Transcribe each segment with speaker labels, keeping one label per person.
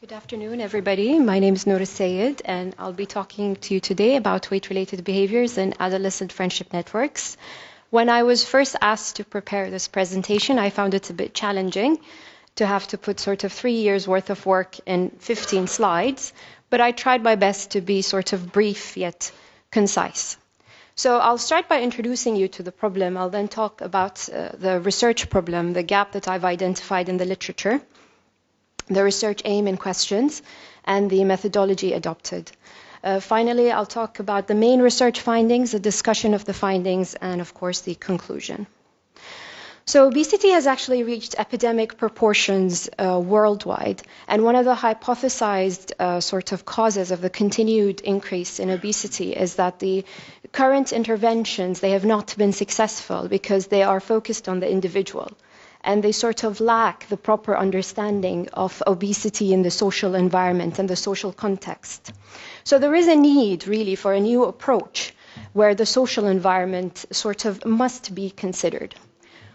Speaker 1: Good afternoon, everybody. My name is Noor, and I'll be talking to you today about weight-related behaviors and adolescent friendship networks. When I was first asked to prepare this presentation, I found it a bit challenging to have to put sort of 3 years worth of work in 15 slides, but I tried my best to be sort of brief yet concise. So I'll start by introducing you to the problem. I'll then talk about the research problem, the gap that I've identified in the literature, the research aim and questions, and the methodology adopted. Finally, I'll talk about the main research findings, a discussion of the findings, and of course the conclusion. So obesity has actually reached epidemic proportions worldwide, and one of the hypothesized sort of causes of the continued increase in obesity is that the current interventions, they have not been successful because they are focused on the individual, and they sort of lack the proper understanding of obesity in the social environment and the social context. So there is a need really for a new approach where the social environment sort of must be considered.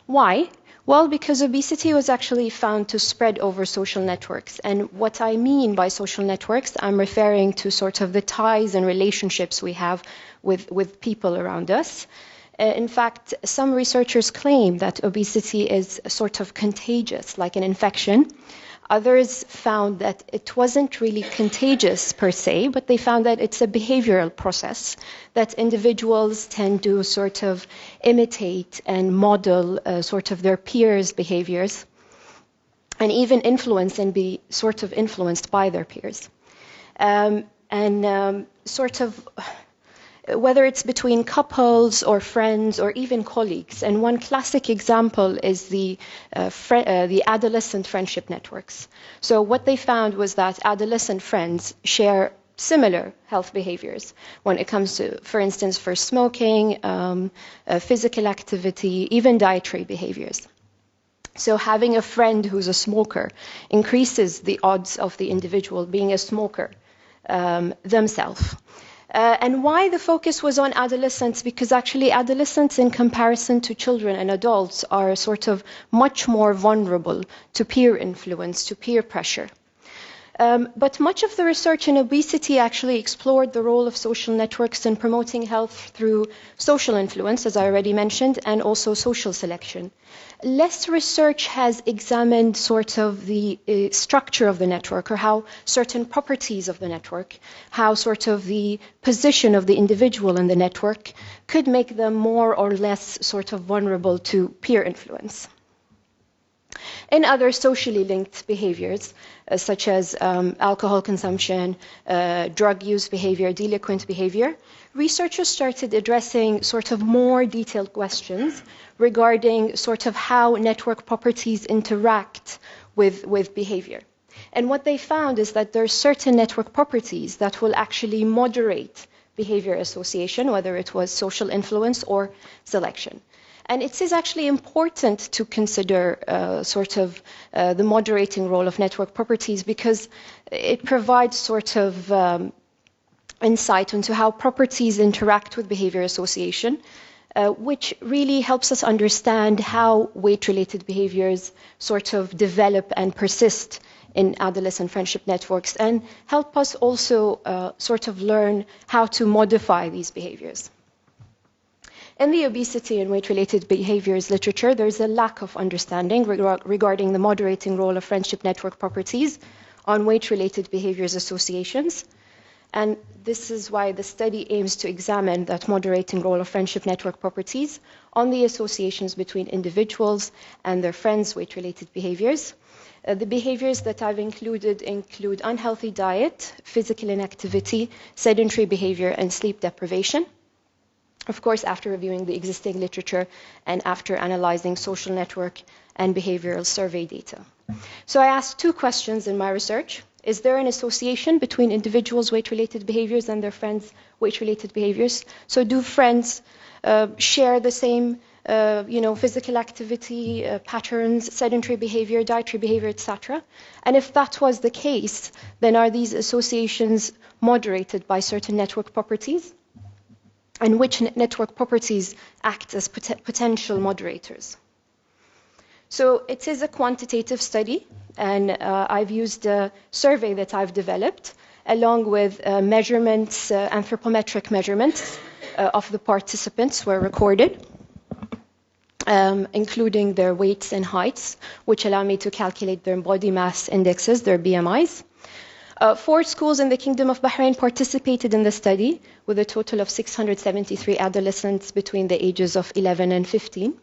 Speaker 1: Why? Well, because obesity was actually found to spread over social networks. And what I mean by social networks, I'm referring to sort of the ties and relationships we have with people around us. In fact, some researchers claim that obesity is sort of contagious, like an infection. Others found that it wasn't really contagious per se, but they found that it's a behavioral process that individuals tend to sort of imitate and model sort of their peers' behaviors, and even influence and be sort of influenced by their peers. Whether it's between couples or friends or even colleagues. And one classic example is the adolescent friendship networks. So what they found was that adolescent friends share similar health behaviors when it comes to, for instance, for smoking, physical activity, even dietary behaviors. So having a friend who's a smoker increases the odds of the individual being a smoker themselves. And why the focus was on adolescents? Because actually adolescents, in comparison to children and adults, are sort of much more vulnerable to peer influence, to peer pressure. But much of the research in obesity actually explored the role of social networks in promoting health through social influence, as I already mentioned, and also social selection. Less research has examined sort of the structure of the network, or how certain properties of the network, how sort of the position of the individual in the network could make them more or less sort of vulnerable to peer influence. In other socially linked behaviors, such as alcohol consumption, drug use behavior, delinquent behavior, researchers started addressing sort of more detailed questions regarding sort of how network properties interact with behavior. And what they found is that there are certain network properties that will actually moderate behavior association, whether it was social influence or selection. And it is actually important to consider the moderating role of network properties, because it provides sort of insight into how properties interact with behavior association, which really helps us understand how weight-related behaviors sort of develop and persist in adolescent friendship networks, and help us also sort of learn how to modify these behaviors. In the obesity and weight-related behaviors literature, there's a lack of understanding regarding the moderating role of friendship network properties on weight-related behaviors associations. And this is why the study aims to examine that moderating role of friendship network properties on the associations between individuals and their friends' weight-related behaviors. The behaviors that I've include unhealthy diet, physical inactivity, sedentary behavior, and sleep deprivation. Of course, after reviewing the existing literature and after analyzing social network and behavioral survey data. So I asked 2 questions in my research. Is there an association between individuals' weight-related behaviors and their friends' weight-related behaviors? So do friends share the same physical activity patterns, sedentary behavior, dietary behavior, etc.? And if that was the case, then are these associations moderated by certain network properties? And which network properties act as potential moderators? So it is a quantitative study, and I've used a survey that I've developed along with measurements, anthropometric measurements of the participants were recorded, including their weights and heights, which allow me to calculate their body mass indexes, their BMIs. 4 schools in the Kingdom of Bahrain participated in the study with a total of 673 adolescents between the ages of 11 and 15.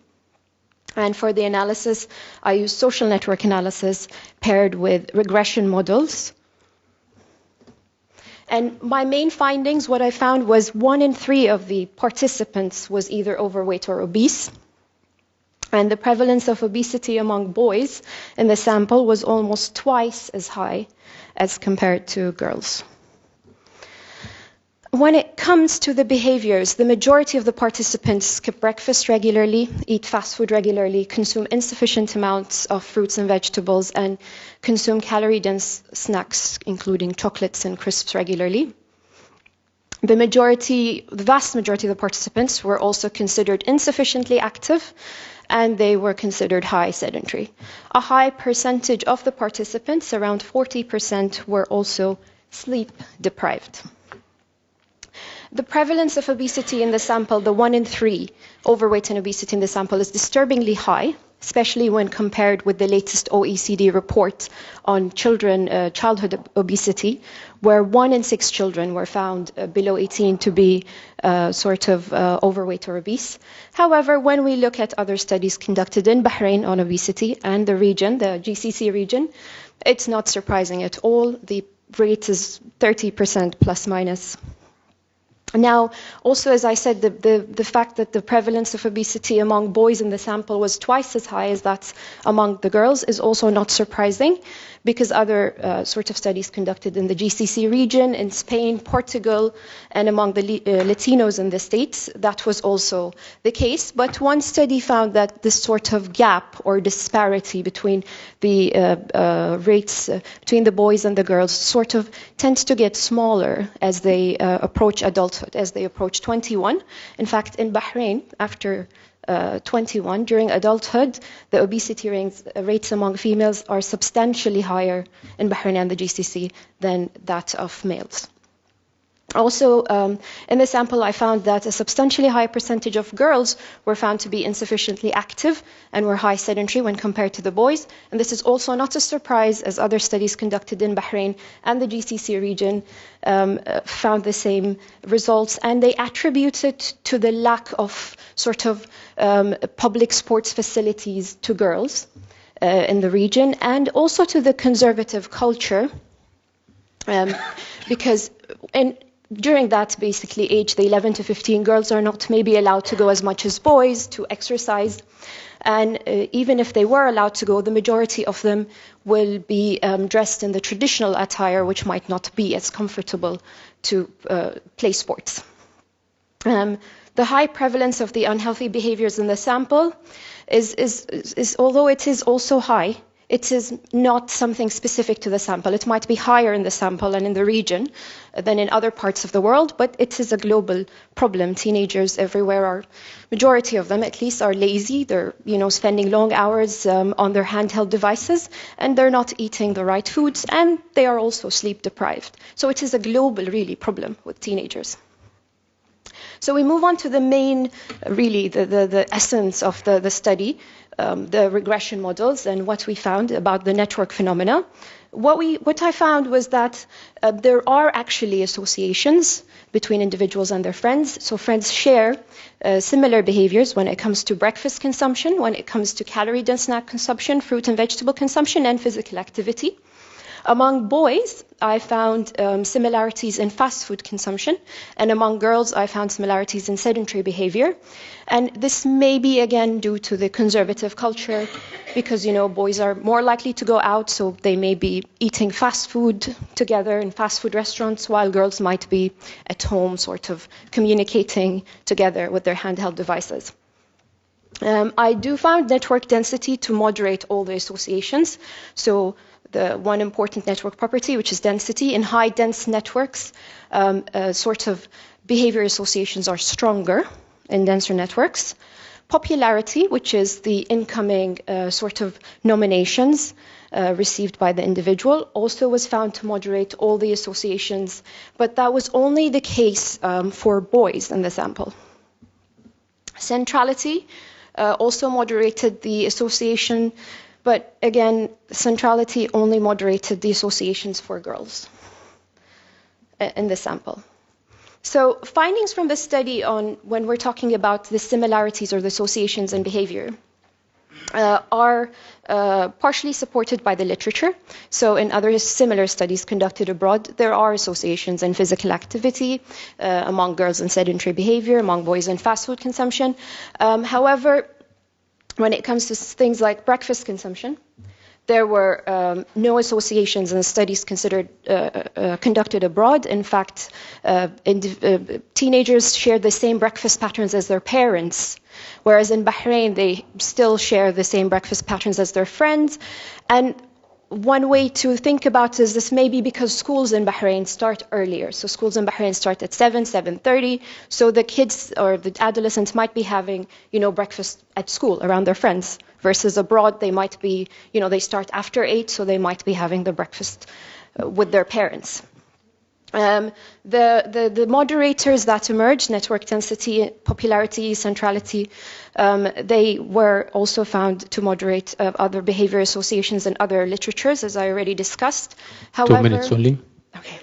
Speaker 1: And for the analysis, I used social network analysis paired with regression models. And my main findings, what I found was 1 in 3 of the participants was either overweight or obese. And the prevalence of obesity among boys in the sample was almost twice as high as compared to girls. When it comes to the behaviors, the majority of the participants skip breakfast regularly, eat fast food regularly, consume insufficient amounts of fruits and vegetables, and consume calorie-dense snacks, including chocolates and crisps regularly. The vast majority of the participants were also considered insufficiently active, and they were considered high sedentary. A high percentage of the participants, around 40%, were also sleep deprived. The prevalence of obesity in the sample, the 1 in 3 overweight and obesity in the sample, is disturbingly high, especially when compared with the latest OECD report on childhood obesity, where 1 in 6 children were found below 18 to be overweight or obese. However, when we look at other studies conducted in Bahrain on obesity and the region, the GCC region, it's not surprising at all. The rate is 30% plus minus. Now, also, as I said, the fact that the prevalence of obesity among boys in the sample was twice as high as that among the girls is also not surprising, because other studies conducted in the GCC region, in Spain, Portugal, and among the Latinos in the States, that was also the case. But one study found that this sort of gap or disparity between the rates between the boys and the girls sort of tends to get smaller as they approach adulthood, as they approach 21. In fact, in Bahrain, after 21, during adulthood, the obesity rates among females are substantially higher in Bahrain and the GCC than that of males. Also, in the sample, I found that a substantially high percentage of girls were found to be insufficiently active and were high sedentary when compared to the boys. And this is also not a surprise, as other studies conducted in Bahrain and the GCC region found the same results. And they attribute it to the lack of public sports facilities to girls in the region, and also to the conservative culture, because during that basically age, the 11 to 15, girls are not maybe allowed to go as much as boys to exercise. And even if they were allowed to go, the majority of them will be dressed in the traditional attire, which might not be as comfortable to play sports. The high prevalence of the unhealthy behaviors in the sample is although it is also high, it is not something specific to the sample. It might be higher in the sample and in the region than in other parts of the world, but it is a global problem. Teenagers everywhere majority of them at least, are lazy. They're, spending long hours on their handheld devices, and they're not eating the right foods, and they are also sleep deprived. So it is a global, really, problem with teenagers. So we move on to the main, really, the essence of the study, the regression models, and what we found about the network phenomena. What I found was that there are actually associations between individuals and their friends. So friends share similar behaviors when it comes to breakfast consumption, when it comes to calorie-dense snack consumption, fruit and vegetable consumption, and physical activity. Among boys, I found similarities in fast food consumption, and among girls, I found similarities in sedentary behavior. And this may be, again, due to the conservative culture, because, boys are more likely to go out, so they may be eating fast food together in fast food restaurants, while girls might be at home, communicating together with their handheld devices. I do find network density to moderate all the associations. So the one important network property, which is density. In high dense networks, behavior associations are stronger in denser networks. popularity, which is the incoming sort of nominations received by the individual, also was found to moderate all the associations, but that was only the case for boys in the sample. Centrality also moderated the association, but again, centrality only moderated the associations for girls in the sample. So findings from the study on when we're talking about the similarities or the associations in behavior are partially supported by the literature. So in other similar studies conducted abroad, there are associations in physical activity among girls in sedentary behavior, among boys in fast food consumption. However, when it comes to things like breakfast consumption, there were no associations in studies conducted abroad. In fact, teenagers shared the same breakfast patterns as their parents, whereas in Bahrain, they still share the same breakfast patterns as their friends. And one way to think about is this may be because schools in Bahrain start earlier. So schools in Bahrain start at 7:30. So the kids or the adolescents might be having, breakfast at school around their friends. Versus abroad, they might be, they start after 8, so they might be having the breakfast with their parents. The moderators that emerged, network density, popularity, centrality, they were also found to moderate other behavior associations in other literatures, as I already discussed. However,
Speaker 2: 2 minutes only.
Speaker 1: Okay.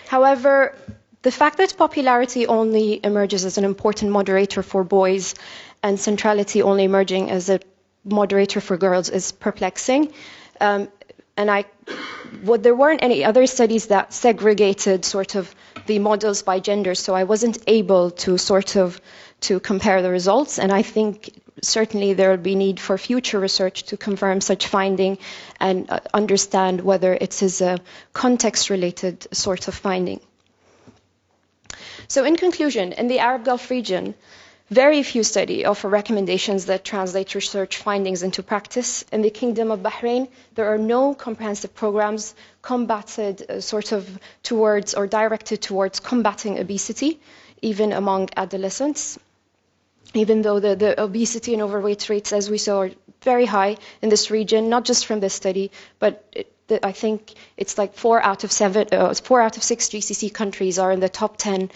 Speaker 1: However, the fact that popularity only emerges as an important moderator for boys and centrality only emerging as a moderator for girls is perplexing. There weren't any other studies that segregated sort of the models by gender, so I wasn't able to to compare the results. And I think certainly there will be need for future research to confirm such finding and understand whether it is a context-related sort of finding. So in conclusion, in the Arab Gulf region, very few studies offer recommendations that translate research findings into practice. In the Kingdom of Bahrain, there are no comprehensive programs combated towards or directed towards combating obesity, even among adolescents. Even though the obesity and overweight rates, as we saw, are very high in this region, not just from this study, but I think it's like 4 out of 6 GCC countries are in the top 10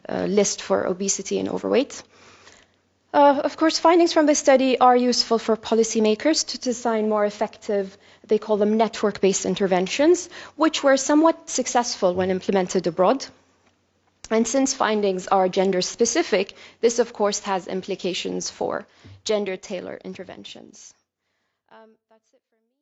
Speaker 1: list for obesity and overweight. Of course, findings from this study are useful for policymakers to design more effective, they call them network-based interventions, which were somewhat successful when implemented abroad. And since findings are gender-specific, this, of course, has implications for gender-tailored interventions. That's it for me.